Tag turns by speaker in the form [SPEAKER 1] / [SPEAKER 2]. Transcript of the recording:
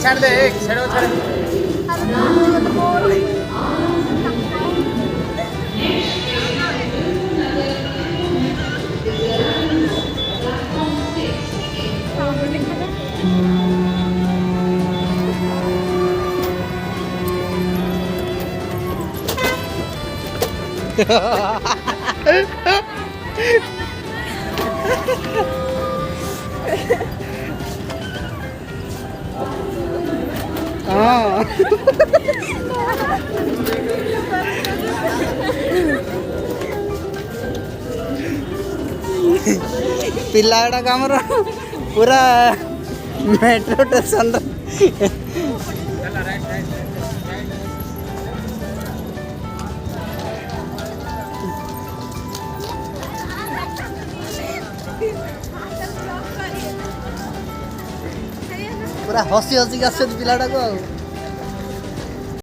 [SPEAKER 1] छाड़ दे एक छेड़ो छाड़ हाँ पिलाड़ा कमर पूरा मेट्रो स्टेशन पूरा हसी हसी आस पिलाटा को